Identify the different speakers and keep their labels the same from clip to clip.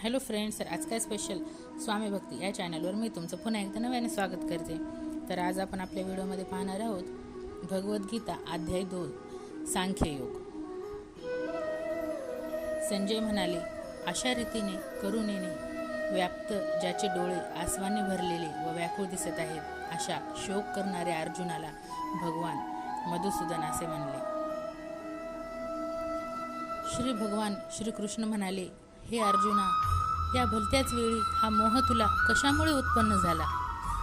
Speaker 1: Hello friends, तर आज काय स्पेशल स्वामी भक्ती या चॅनलवर मी तुमचं पुन्हा एकदा नव्याने स्वागत करते. तर आज आपण आपल्या व्हिडिओमध्ये पाहणार आहोत भगवद्गीता अध्याय 2 सांख्ययोग. संजय म्हणाले, अशा रीतीने करुणेने व्याप्त ज्याचे डोळे आसवाने भरलेले व व्याकुळ दिसत आहेत, अशा शोक करणाऱ्या अर्जुनाला भगवान मधुसूदन असे म्हणले. श्री भगवान श्रीकृष्ण म्हणाले, हे अर्जुना, या भलत्याच वेळी हा मोह तुला कशामुळे उत्पन्न झाला?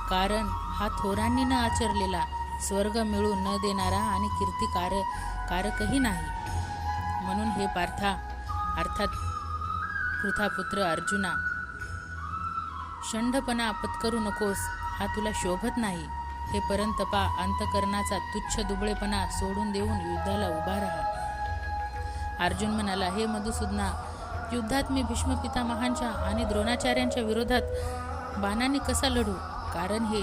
Speaker 1: कारण हा थोरांनी न आचरलेला, स्वर्ग मिळू न देणारा आणि कीर्तिकारकही नाही. म्हणून हे पार्था, अर्थात पृथापुत्र अर्जुना, षंढपणा पत्करू नकोस. हा तुला शोभत नाही. हे परंतपा, अंतकरणाचा तुच्छ दुबळेपणा सोडून देऊन युद्धाला उभा राहा. अर्जुन म्हणाला, हे मधुसूदना, युद्धात मी भीष्म पितामहांच्या आणि द्रोणाचार्यांच्या विरोधात बाणाने कसा लढू? कारण हे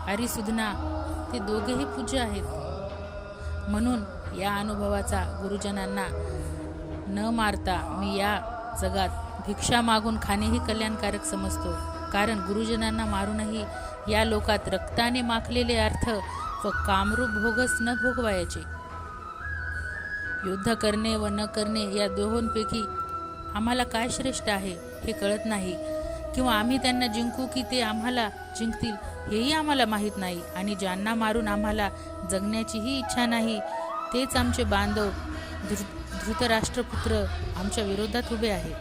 Speaker 1: हरिसूदना, ते दोघेही पूज्य आहेत. म्हणून या अनुभवाचा गुरुजनांना न मारता मी या जगात भिक्षा मागून खाणेही कल्याणकारक समजतो. कारण गुरुजनांना मारूनही या लोकात रक्ताने माखलेले अर्थ व कामरूप भोगच न भोगवायचे. युद्ध करणे व न करणे या दोहोंपैकी आम्हाला काय श्रेष्ठ आहे हे कळत नाही, किंवा आम्ही त्यांना जिंकू की ते आम्हाला जिंकतील हेही आम्हाला माहीत नाही. आणि ज्यांना मारून आम्हाला जगण्याचीही इच्छा नाही, तेच आमचे बांधव धृतराष्ट्रपुत्र आमच्या विरोधात उभे आहेत.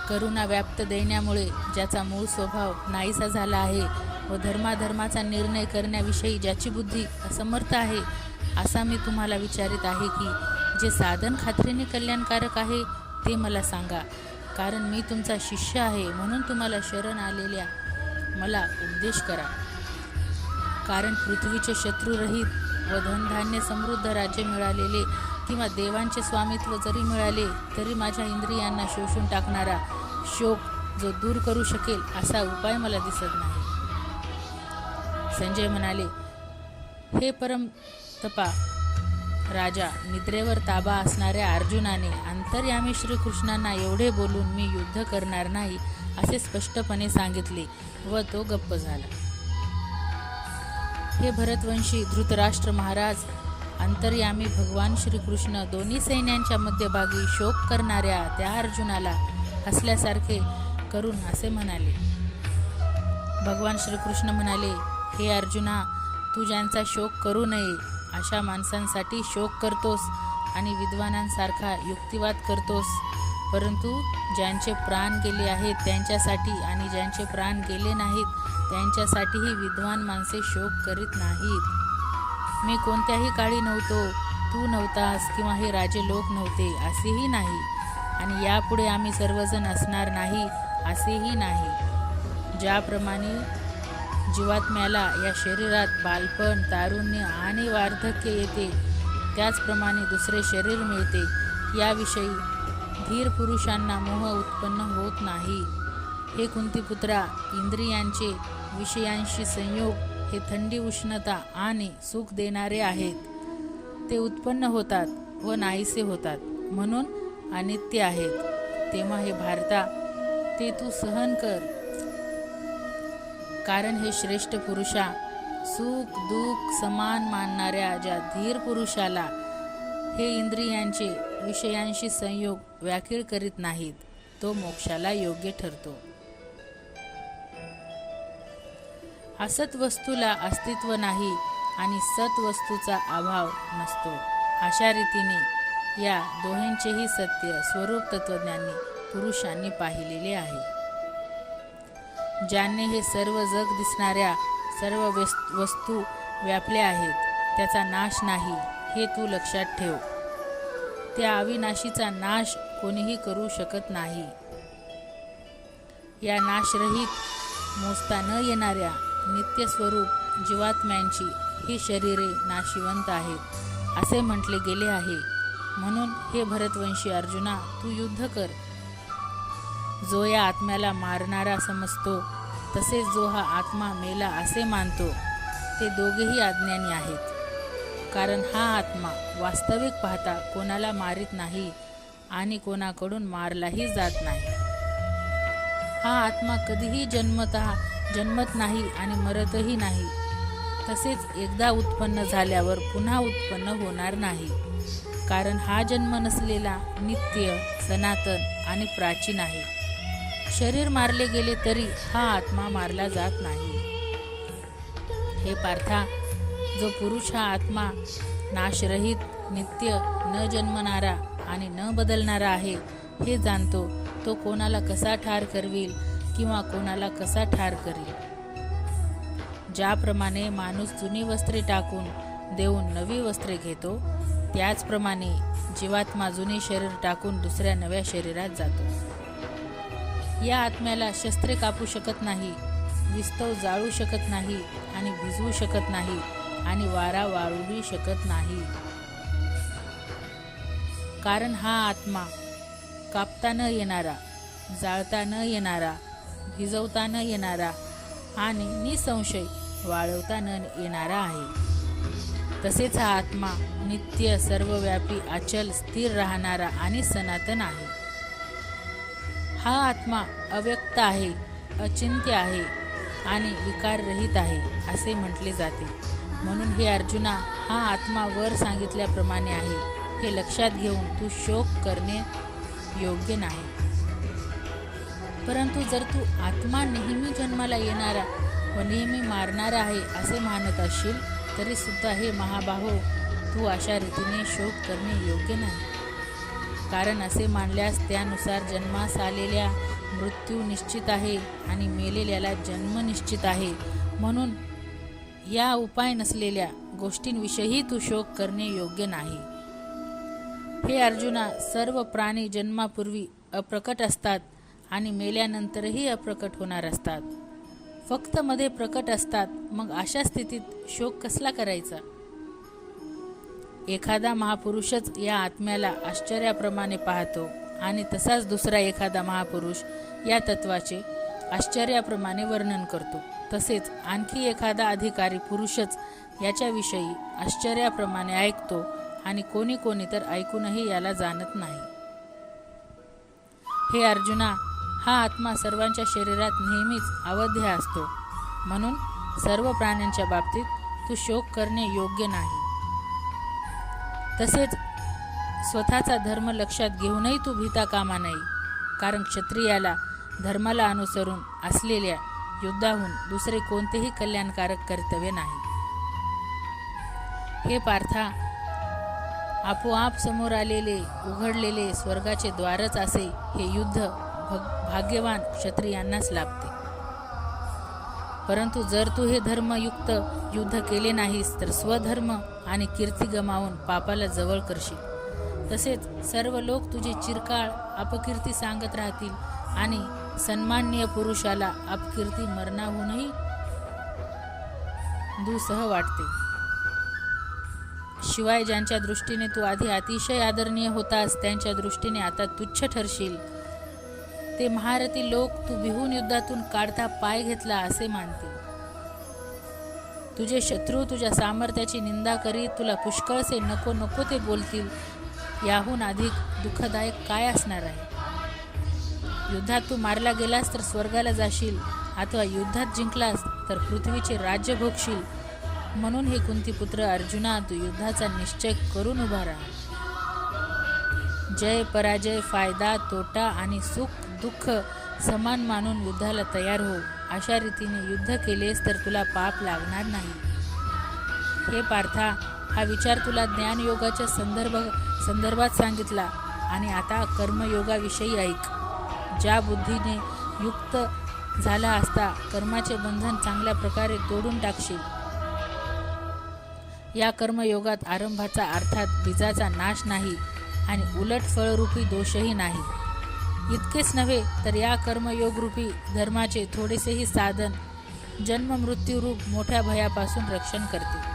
Speaker 1: करुणा व्याप्त दैन्यामुळे ज्याचा मूळ स्वभाव नाहीसा झाला आहे व धर्माधर्माचा निर्णय करण्याविषयी ज्याची बुद्धी असमर्थ आहे, असा मी तुम्हाला विचारित आहे की जे साधन खात्रीने कल्याणकारक आहे ते मला सांगा. कारण मी तुमचा शिष्य आहे, म्हणून तुम्हाला शरण आलेल्या मला उपदेश करा. कारण पृथ्वीचे शत्रुरहित व धनधान्य समृद्ध राज्य मिळालेले किंवा देवांचे स्वामित्व जरी मिळाले, तरी माझ्या इंद्रियांना शोषून टाकणारा शोक जो दूर करू शकेल असा उपाय मला दिसत नाही. संजय म्हणाले, हे परम तपा राजा, निद्रेवर ताबा असणाऱ्या अर्जुनाने अंतर्यामी श्रीकृष्णांना एवढे बोलून मी युद्ध करणार नाही असे स्पष्टपणे सांगितले व तो गप्प झाला. हे भरतवंशी धृतराष्ट्र महाराज, अंतर्यामी भगवान श्रीकृष्ण दोन्ही सैन्यांच्या मध्यभागी शोक करणाऱ्या त्या अर्जुनाला हसल्यासारखे करून असे म्हणाले. भगवान श्रीकृष्ण म्हणाले, हे अर्जुना, तू ज्यांचा शोक करू नये अशा माणसांसाठी शोक करतोस आणि विद्वानांसारखा युक्तिवाद करतोस. परंतु ज्यांचे प्राण गेले आहेत त्यांच्यासाठी आणि ज्यांचे प्राण गेले नाहीत त्यांच्यासाठीही विद्वान माणसे शोक करीत नाहीत. मी कोणत्याही काळी नव्हतो, तू नव्हतास किंवा हे राजे लोक नव्हते असेही नाही, आणि यापुढे आम्ही सर्वजण असणार नाही असेही नाही. ज्याप्रमाणे जीवात्म्याला या शरीरात बालपण, तारुण्य आणि वार्धक्य येते, त्याचप्रमाणे दुसरे शरीर मिळते. याविषयी धीर पुरुषांना मोह उत्पन्न होत नाही. हे कुंतीपुत्रा, इंद्रियांचे विषयांशी संयोग हे थंडी, उष्णता आणि सुख देणारे आहेत. ते उत्पन्न होतात व नाहीसे होतात, म्हणून अनित्य आहेत. तेव्हा हे भारता, ते तू सहन कर. कारण हे श्रेष्ठ पुरुषा, सुख दुःख समान मानणाऱ्या ज्या धीर पुरुषाला हे इंद्रियांचे विषयांशी संयोग व्याखीळ करीत नाहीत, तो मोक्षाला योग्य ठरतो. असत वस्तूला अस्तित्व नाही आणि सत वस्तूचा अभाव नसतो. अशा रीतीने या दोहोंचेही सत्य स्वरूप तत्वज्ञानी पुरुषांनी पाहिलेले आहे. ज्याने हे सर्व जग दिसणाऱ्या सर्व वस्तू व्यापल्या आहेत, त्याचा नाश नाही हे तू लक्षात ठेव. त्या अविनाशीचा नाश कोणीही करू शकत नाही. या नाशरहित, मोजता न येणाऱ्या नित्यस्वरूप जीवात्म्यांची ही शरीरे नाशिवंत आहेत असे म्हटले गेले आहे. म्हणून हे भरतवंशी अर्जुना, तू युद्ध कर. जो या आत्म्याला मारणारा समजतो, तसेच जो हा आत्मा मेला असे मानतो, ते दोघेही अज्ञानी आहेत. कारण हा आत्मा वास्तविक पाहता कोणाला मारित नाही आणि कोणाकडून मारलाही जात नाही. हा आत्मा कधीही जन्मत नाही आणि मरतही नाही. तसेच एकदा उत्पन्न झाल्यावर पुन्हा उत्पन्न होणार नाही, कारण हा जन्म नसलेला, नित्य, सनातन आणि प्राचीन आहे. शरीर मारले गेले तरी हा आत्मा मारला जात नाही. हे पार्था, जो पुरुष हा आत्मा नाशरहित, नित्य, न जन्मणारा आणि न बदलणारा आहे, हे जाणतो, तो कोणाला कसा ठार करविल किंवा कोणाला कसा ठार करील. ज्याप्रमाणे माणूस जुनी वस्त्रे टाकून देऊन नवी वस्त्रे घेतो, त्याचप्रमाणे जीवात्मा जुने शरीर टाकून दुसऱ्या नव्या शरीरात जातो. या आत्म्याला शस्त्रे कापू शकत नाही, विस्तव जाळू शकत नाही आणि भिजवू शकत नाही आणि वारा वाळूही शकत नाही. कारण हा आत्मा कापता न येणारा, जाळता न येणारा, भिजवता न येणारा आणि निसंशय वाळवता न येणारा आहे. तसेच हा आत्मा नित्य, सर्वव्यापी, अचल, स्थिर राहणारा आणि सनातन आहे. हा आत्मा अव्यक्त आहे, अचिंत्य आहे आणि विकाररहित आहे असे म्हटले जाते. म्हणून हे अर्जुना, हा आत्मा वर सांगितल्याप्रमाणे आहे हे लक्षात घेऊन तू शोक करणे योग्य नाही. परंतु जर तू आत्मा नेहमी जन्माला येणारा व नेहमी मारणारा आहे असे मानत असशील तरी सुद्धा हे महाबाहो, तू अशा रीतीने शोक करणे योग्य नाही. कारण असे मानल्यास त्यानुसार जन्मास आलेल्या मृत्यू निश्चित आहे आणि मेलेल्याला जन्म निश्चित आहे. म्हणून या उपाय नसलेल्या गोष्टींविषयी तू शोक करणे योग्य नाही. हे अर्जुना, सर्व प्राणी जन्मापूर्वी अप्रकट असतात आणि मेल्यानंतरही अप्रकट होणार असतात. फक्त मध्ये प्रकट असतात. मग अशा स्थितीत शोक कसला करायचा? एखादा महापुरुषच या आत्म्याला आश्चर्याप्रमाणे पाहतो आणि तसाच दुसरा एखादा महापुरुष या तत्वाचे आश्चर्याप्रमाणे वर्णन करतो. तसेच आणखी एखादा अधिकारी पुरुषच याच्याविषयी आश्चर्याप्रमाणे ऐकतो आणि कोणी तर ऐकूनही याला जाणत नाही. हे अर्जुना, हा आत्मा सर्वांच्या शरीरात नेहमीच अवध्य असतो. म्हणून सर्व प्राण्यांच्या बाबतीत तू शोक करणे योग्य नाही. तसेच स्वतःचा धर्म लक्षात घेऊनही तू भीता कामा नये, कारण क्षत्रियाला धर्माला अनुसरून असलेल्या युद्धाहून दुसरे कोणतेही कल्याणकारक कर्तव्य नाही. हे पार्था, आपोआप समोर आलेले उघडलेले स्वर्गाचे द्वारच असे हे युद्ध भाग्यवान क्षत्रियांनाच लाभते. परंतु जर तू हे धर्मयुक्त युद्ध केले नाहीस तर स्वधर्म आणि कीर्ती गमावून पापाला जवळ करशील. तसेच सर्व लोक तुझी चिरकाळ अपकीर्ती सांगत राहतील आणि सन्माननीय पुरुषाला अपकीर्ती मरणाहूनही दुसह वाटते. शिवाय ज्यांच्या दृष्टीने तू आधी अतिशय आदरणीय होतास त्यांच्या दृष्टीने आता तुच्छ ठरशील. ते महारथी लोक तू बिहून युद्धातून काढता पाय घेतला असे मानतील. तुझे शत्रू तुझ्या सामर्थ्याची निंदा करीत तुला पुष्कळसे नको ते बोलतील. याहून अधिक दुःखदायक काय असणार आहे? युद्धात तू मारला गेलास तर स्वर्गाला जाशील, अथवा युद्धात जिंकलास तर पृथ्वीचे राज्य भोगशील. म्हणून हे कुंतीपुत्र अर्जुना, तू युद्धाचा निश्चय करून उभा राहा. जय पराजय, फायदा तोटा आणि सुख दुःख समान मानून युद्धाला तयार हो. अशा रीतीने युद्ध केलेस तर तुला पाप लागणार नाही. हे पार्था, हा विचार तुला ज्ञानयोगाच्या संदर्भात सांगितला आणि आता कर्मयोगाविषयी ऐक. ज्या बुद्धीने युक्त झाला असता कर्माचे बंधन चांगल्या प्रकारे तोडून टाकशील. या कर्मयोगात आरंभाचा अर्थात बीजाचा नाश नाही आणि उलट फळरूपी दोषही नाही. इतकेच नव्हे तर या कर्मयोगरूपी धर्माचे थोडेसेही साधन जन्म मृत्यूरूप मोठ्या भयापासून रक्षण करते.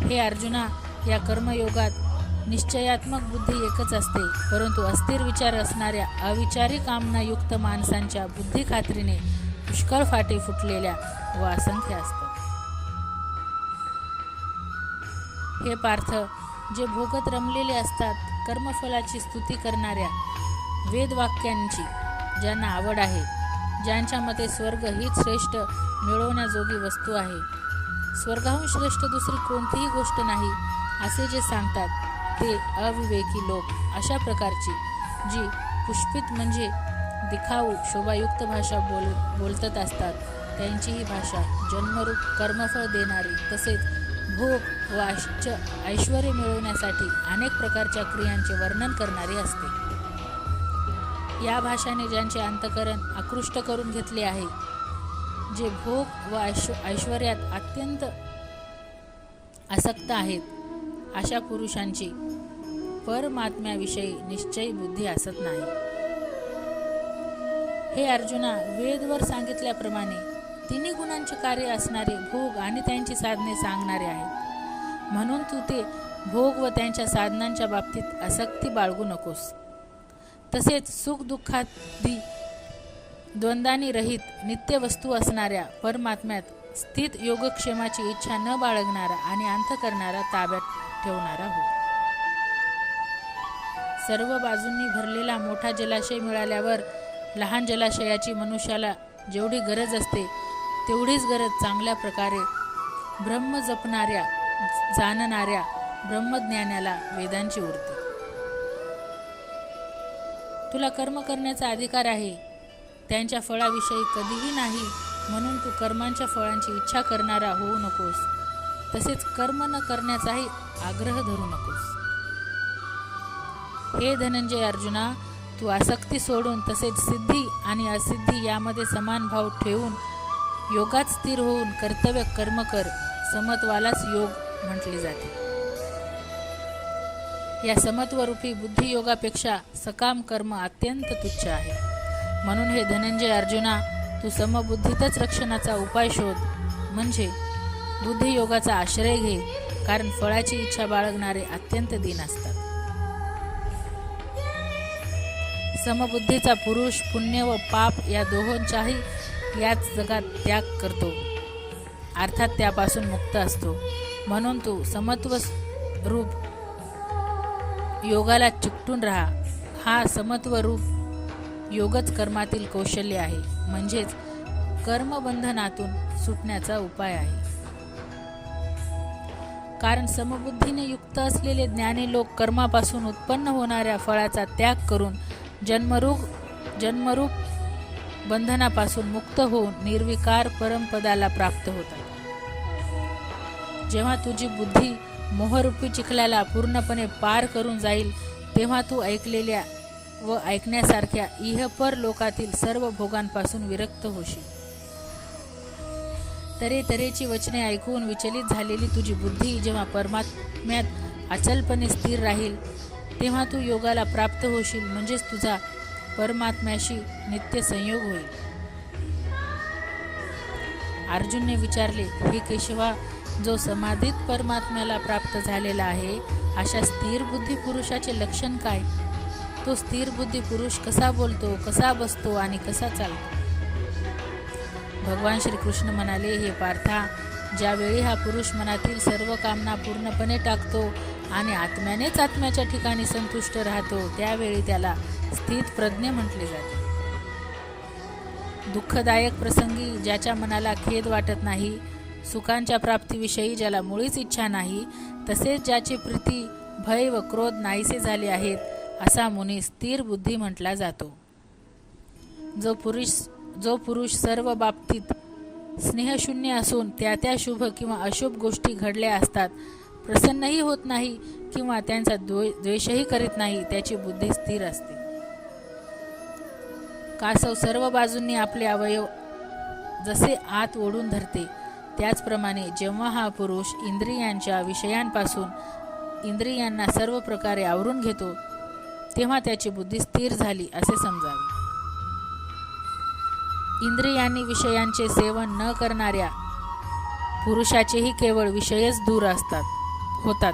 Speaker 1: हे अर्जुना, या कर्मयोगात निश्चयात्मक बुद्धी एकच असते, परंतु अस्थिर विचार असणाऱ्या अविचारी कामनायुक्त माणसांच्या बुद्धी खात्रीने पुष्कळ फाटे फुटलेल्या व असंख्य असतात. हे पार्थ, जे भोगत रमलेले असतात कर्मफलाची स्तुती करणाऱ्या वेदवाक्यांची ज्यांना आवड आहे, ज्यांच्या मते स्वर्ग हीच श्रेष्ठ मिळवण्याजोगी वस्तू आहे, स्वर्गाहून श्रेष्ठ दुसरी कोणतीही गोष्ट नाही असे जे सांगतात ते अविवेकी लोक अशा प्रकारची जी पुष्पित म्हणजे दिखाऊ शोभायुक्त भाषा बोलत असतात, त्यांची ही भाषा जन्मरूप कर्मफळ देणारी तसेच भोग व ऐश्वर्य मिळवण्यासाठी अनेक प्रकारच्या क्रियांचे वर्णन करणारी असते. या भाषाने ज्यांचे अंतःकरण आकृष्ट करून घेतले आहे, जे भोग व ऐश्वर्यात अत्यंत आसक्त आहेत, अशा पुरुषांची परमात्म्याविषयी निश्चयी बुद्धी असत नाही. हे अर्जुना, वेदवर सांगितल्याप्रमाणे तिन्ही गुणांचे कार्य असणारे भोग आणि त्यांची साधने सांगणारे आहेत. म्हणून तू ते भोग व त्यांच्या साधनांच्या बाबतीत आसक्ती बाळगू नकोस. तसेच सुख दुःखादी द्वंद्वानी रहित नित्य वस्तू असणाऱ्या परमात्म्यात स्थित योगक्षेमाची इच्छा न बाळगणारा आणि अंतःकरणाला ताब्यात ठेवणारा हो. सर्व बाजूंनी भरलेला मोठा जलाशय मिळाल्यावर लहान जलाशयाची मनुष्याला जेवढी गरज असते तेवढीच गरज चांगल्या प्रकारे ब्रह्म जपणाऱ्या जाणणाऱ्या ब्रह्मज्ञानाला वेदांची उरते. तुला कर्म करण्याचा अधिकार आहे, त्यांच्या फळाविषयी कधीही नाही, म्हणून तू कर्मांच्या फळांची इच्छा करणारा होऊ नकोस. तसेच कर्म न करण्याचाही आग्रह धरू नकोस. हे धनंजय अर्जुना, तू आसक्ती सोडून तसेच सिद्धी आणि असिद्धी यामध्ये समान भाव ठेवून योगात स्थिर होऊन कर्तव्य कर्म कर. समत्वालाच योग म्हटले जाते. या समत्वरूपी बुद्धियोगापेक्षा सकाम कर्म अत्यंत तुच्छ आहे. म्हणून हे धनंजय अर्जुना, तू समबुद्धीतच रक्षणाचा उपाय शोध, म्हणजे बुद्धियोगाचा आश्रय घे, कारण फळाची इच्छा बाळगणारे अत्यंत दीन असतात. समबुद्धीचा पुरुष पुण्य व पाप या दोहोंचाही याच जगात त्याग करतो, अर्थात त्यापासून मुक्त असतो. म्हणून तू समत्व रूप योगाला चिकटून राहा. हा समत्व रूप योगच कर्मातील कौशल्य आहे, म्हणजेच कर्मबंधनातून सुटण्याचा उपाय आहे. कारण समबुद्धीने युक्त असलेले ज्ञानी लोक कर्मापासून उत्पन्न होणाऱ्या फळाचा त्याग करून जन्मरूप बंधनापासून मुक्त होऊन निर्विकार परमपदाला प्राप्त होतात. जेव्हा तुझी बुद्धी मोहरूपी चिखलाला पूर्णपणे पार करून जाईल, तेव्हा तू ऐकलेल्या व ऐकण्यासारख्या इहपर लोकातील सर्व भोगांपासून विरक्त होशील. तऱ्हेतऱ्हेची वचने ऐकून विचलित झालेली तुझी बुद्धी जेव्हा परमात्म्यात अचलपणे स्थिर राहील, तेव्हा तू योगाला प्राप्त होशील, म्हणजेच तुझा परमात्म्याशी नित्य संयोग होईल. अर्जुनने विचारले, हे केशवा, जो समाधीत परमात्म्याला प्राप्त झालेला आहे, अशा स्थिर बुद्धी पुरुषाचे लक्षण काय? तो स्थिर बुद्धी पुरुष कसा बोलतो, कसा बसतो आणि कसा चालतो? भगवान श्रीकृष्ण म्हणाले, हे पार्था, ज्यावेळी हा पुरुष मनातील सर्व कामना पूर्णपणे टाकतो आणि आत्म्यानेच आत्म्याच्या ठिकाणी संतुष्ट राहतो, त्यावेळी त्याला स्थित प्रज्ञ म्हटले जाते. दुःखदायक प्रसंगी ज्याच्या मनाला खेद वाटत नाही, सुखांच्या प्राप्तीविषयी ज्याला मुळीच इच्छा नाही, तसेच ज्याची प्रीती भय व क्रोध नाहीसे झाले आहेत, असा मुनी स्थिर बुद्धी म्हटला जातो. जो पुरुष सर्व बाबतीत स्नेहशून्य असून त्या शुभ किंवा अशुभ गोष्टी घडल्या असतात प्रसन्नही होत नाही किंवा त्यांचा द्वेषही करीत नाही, त्याची बुद्धी स्थिर असते. कासव सर्व बाजूंनी आपले अवयव जसे आत ओढून धरते, त्याचप्रमाणे जेव्हा हा पुरुष इंद्रियांच्या विषयांपासून इंद्रियांना सर्व प्रकारे आवरून घेतो, तेव्हा त्याची बुद्धी स्थिर झाली असे समजावे. इंद्रियांनी विषयांचे सेवन न करणाऱ्या पुरुषाचेही केवळ विषयच दूर होतात,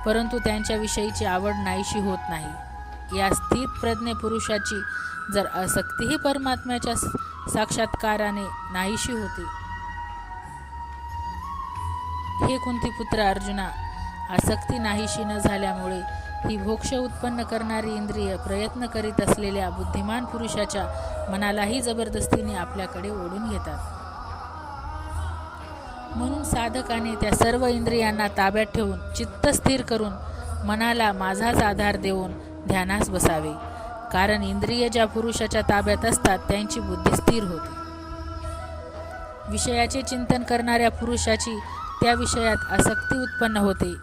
Speaker 1: परंतु त्यांच्या विषयीची आवड नाहीशी होत नाही. या स्थित प्रज्ञ पुरुषाची जर आसक्तीही परमात्म्याच्या साक्षात्काराने नाहीशी होते. हे कुंतीपुत्र अर्जुना, आसक्ती नाहीशी न झाल्यामुळे ही मोक्ष उत्पन्न करणारी इंद्रिय प्रयत्न करीत असलेल्या बुद्धिमान पुरुषाच्या मनालाही जबरदस्तीने आपल्याकडे ओढून घेतात. म्हणून साधकाने त्या सर्व इंद्रियांना ताब्यात ठेवून चित्त स्थिर करून मनाला माझाच आधार देऊन ध्यानास बसावे. कारण इंद्रिय ज्या पुरुषाच्या ताब्यात असतात त्यांची बुद्धी स्थिर होते. विषयाचे चिंतन करणाऱ्या पुरुषाची त्या विषयात आसक्ती उत्पन्न होते.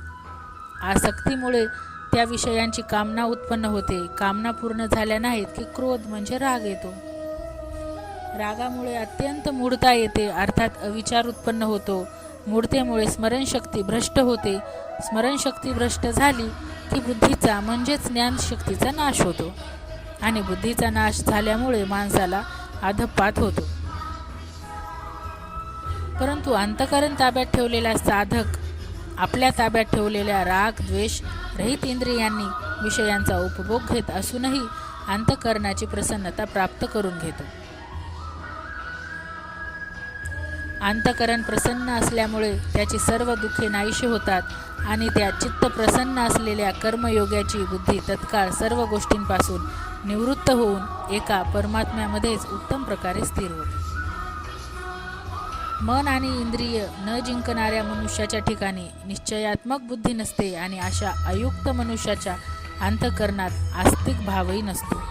Speaker 1: आसक्तीमुळे त्या विषयांची कामना उत्पन्न होते. कामना पूर्ण झाल्या नाहीत की क्रोध म्हणजे राग येतो. रागामुळे अत्यंत मूढता येते, अर्थात अविचार उत्पन्न होतो. मूढतेमुळे स्मरणशक्ती भ्रष्ट होते. स्मरणशक्ती भ्रष्ट झाली की बुद्धीचा म्हणजेच ज्ञानशक्तीचा नाश होतो आणि बुद्धीचा नाश झाल्यामुळे माणसाला अधःपात होतो. परंतु अंतःकरण ताब्यात ठेवलेला साधक आपल्या ताब्यात ठेवलेल्या राग द्वेष रहित इंद्रियांनी विषयांचा उपभोग घेत असूनही अंतःकरणाची प्रसन्नता प्राप्त करून घेतो. अंतःकरण प्रसन्न असल्यामुळे त्याची सर्व दुःखे नाहीशी होतात आणि त्या चित्त प्रसन्न असलेल्या कर्मयोग्याची बुद्धी तत्काळ सर्व गोष्टींपासून निवृत्त होऊन एका परमात्म्यामध्येच उत्तम प्रकारे स्थिर होते. मन आणि इंद्रिय न जिंकणाऱ्या मनुष्याच्या ठिकाणी निश्चयात्मक बुद्धी नसते आणि अशा अयुक्त मनुष्याच्या अंतःकरणात आस्तिक भावही नसतो.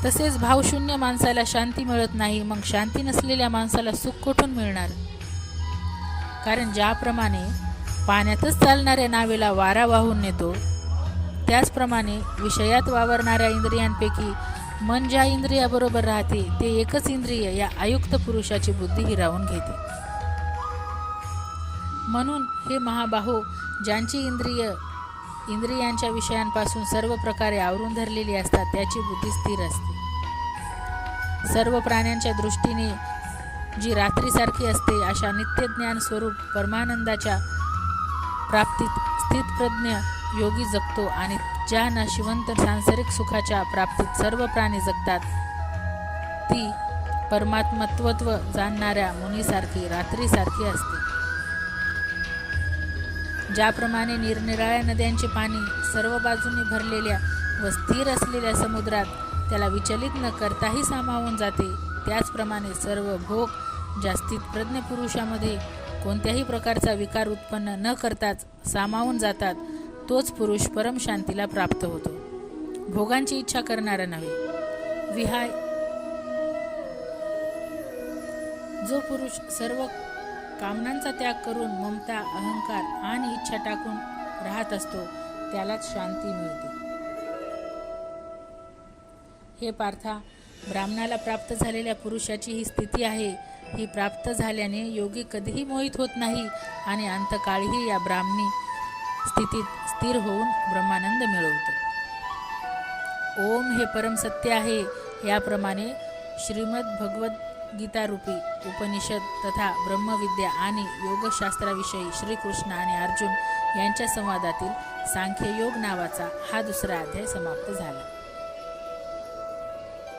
Speaker 1: तसेच भावशून्य माणसाला शांती मिळत नाही. मग शांती नसलेल्या माणसाला सुख कुठून मिळणार? कारण ज्याप्रमाणे पाण्यातच चालणाऱ्या नावेला वारा वाहून नेतो, त्याचप्रमाणे विषयात वावरणाऱ्या इंद्रियांपैकी मन ज्या इंद्रियाबरोबर राहते ते एकच इंद्रिय या अयुक्त पुरुषाची बुद्धी हिरावून घेते. म्हणून हे महाबाहो, ज्यांची इंद्रियांच्या विषयांपासून सर्व प्रकारे आवरून धरलेली असतात त्याची बुद्धी स्थिर असते. सर्व प्राण्यांच्या दृष्टीने जी रात्रीसारखी असते अशा नित्यज्ञान स्वरूप परमानंदाच्या प्राप्तीत स्थितप्रज्ञ योगी जगतो आणि ज्या नाशिवंत सांसारिक सुखाच्या प्राप्तीत सर्व प्राणी जगतात ती परमात्मत्व जाणणाऱ्या मुनीसारखी रात्रीसारखी असते. ज्याप्रमाणे निरनिराळ्या नद्यांचे पाणी सर्व बाजूंनी भरलेल्या व स्थिर असलेल्या समुद्रात त्याला विचलित न करताही सामावून जाते, त्याचप्रमाणे सर्व भोग ज्या स्थितप्रज्ञ पुरुषामध्ये कोणत्याही प्रकारचा विकार उत्पन्न न करताच सामावून जातात, तोच पुरुष परमशांतीला प्राप्त होतो. भोगांची इच्छा करणारा नव्हे. विहाय जो पुरुष सर्व कामनांचा त्याग करून ममता, अहंकार आणि इच्छा टाकून राहत असतो त्यालाच शांती मिळते. हे पार्था, ब्राह्मणाला प्राप्त झालेल्या पुरुषाची ही स्थिती आहे. ही प्राप्त झाल्याने योगी कधीही मोहित होत नाही आणि अंतकाळीही या ब्राह्मणी स्थितीत स्थिर होऊन ब्रह्मानंद मिळवतो. ओम हे परम सत्य आहे. याप्रमाणे श्रीमद भगवद्गीता रूपी उपनिषद तथा ब्रह्मविद्या आणि योगशास्त्राविषयी श्रीकृष्ण आणि अर्जुन यांच्या संवादातील सांख्ययोग नावाचा हा दुसरा अध्याय समाप्त झाला.